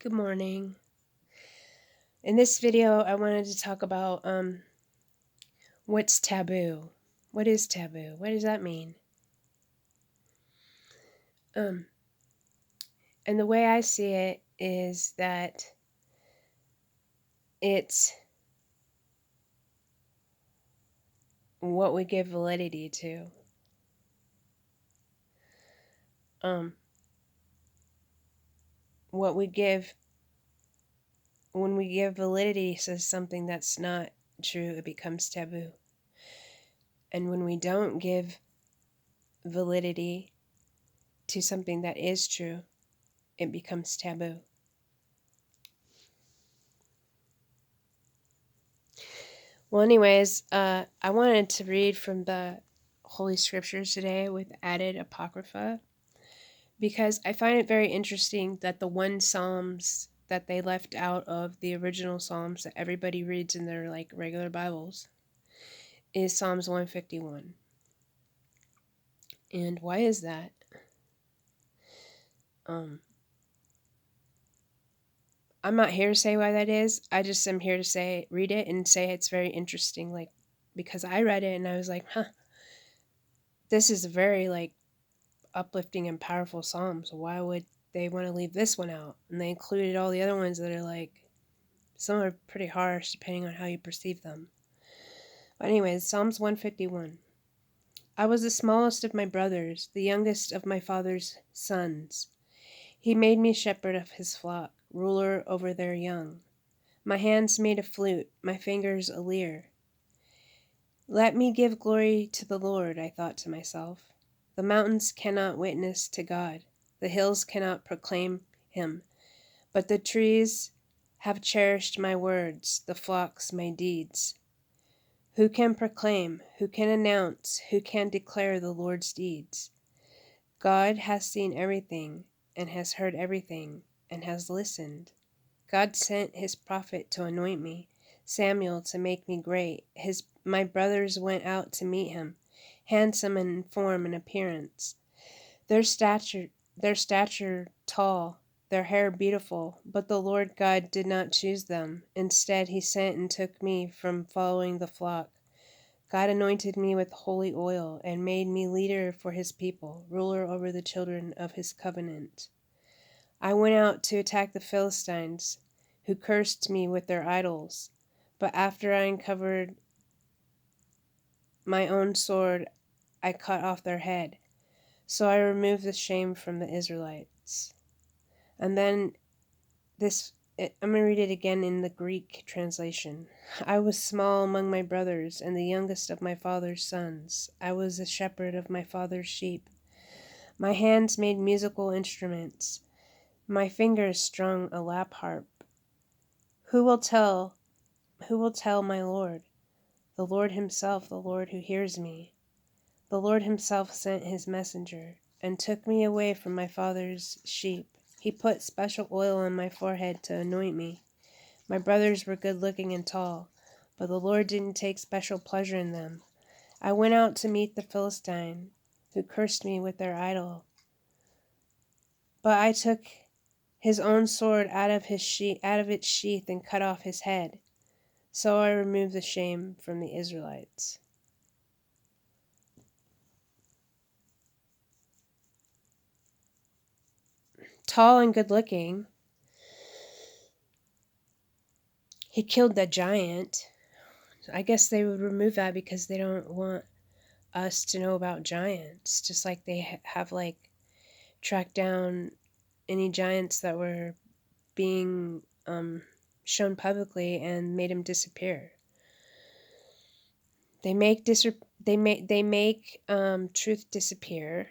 Good morning. In this video, I wanted to talk about what's taboo. What is taboo? What does that mean? Um, and the way I see it is that it's what we give validity to. Um, what we give when we give validity to something that's not true, it becomes taboo. And when we don't give validity to something that is true, it becomes taboo. Well, anyways, I wanted to read from the Holy Scriptures today with added Apocrypha because I find it very interesting that the one Psalms that they left out of the original Psalms that everybody reads in their regular Bibles is Psalms 151. And why is that? Um, I'm not here to say why that is. I just am here to say read it and say it's very interesting, because I read it and I was like, huh, this is a very uplifting and powerful psalm, so why would they want to leave this one out? And they included all the other ones that are some are pretty harsh depending on how you perceive them. But anyways, Psalms 151. I was the smallest of my brothers, the youngest of my father's sons. He made me shepherd of his flock, ruler over their young. My hands made a flute, my fingers a lyre. Let me give glory to the Lord, I thought to myself. The mountains cannot witness to God. The hills cannot proclaim him. But the trees have cherished my words, the flocks my deeds. Who can proclaim? Who can announce? Who can declare the Lord's deeds? God has seen everything, and has heard everything, and has listened. God sent his prophet to anoint me, Samuel to make me great. My brothers went out to meet him, handsome in form and appearance. Their stature tall, their hair beautiful, but the Lord God did not choose them. Instead, he sent and took me from following the flock. God anointed me with holy oil and made me leader for his people, ruler over the children of his covenant. I went out to attack the Philistines, who cursed me with their idols. But after I uncovered my own sword, I cut off their head. So I removed the shame from the Israelites. And then I'm going to read it again in the Greek translation. I was small among my brothers and the youngest of my father's sons. I was a shepherd of my father's sheep. My hands made musical instruments. My fingers strung a lap harp. Who will tell my Lord? The Lord himself, the Lord who hears me. The Lord himself sent his messenger and took me away from my father's sheep. He put special oil on my forehead to anoint me. My brothers were good looking and tall, but the Lord didn't take special pleasure in them. I went out to meet the Philistine, who cursed me with their idol. But I took his own sword out of its sheath and cut off his head. So I removed the shame from the Israelites. Tall and good looking, he killed the giant. I guess they would remove that because they don't want us to know about giants, just like they have tracked down any giants that were being shown publicly and made them disappear. They make truth disappear,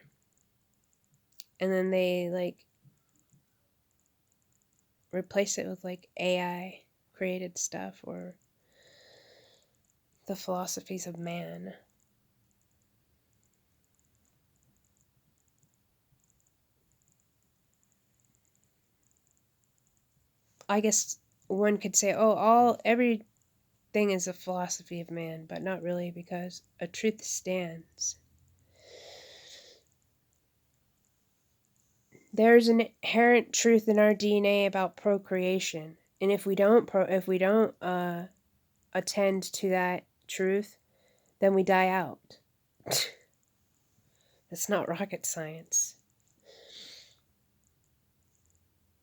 and then they replace it with AI created stuff or the philosophies of man. I guess one could say, oh, everything is a philosophy of man, but not really, because a truth stands. There's an inherent truth in our DNA about procreation, and if we don't attend to that truth, then we die out. It's not rocket science.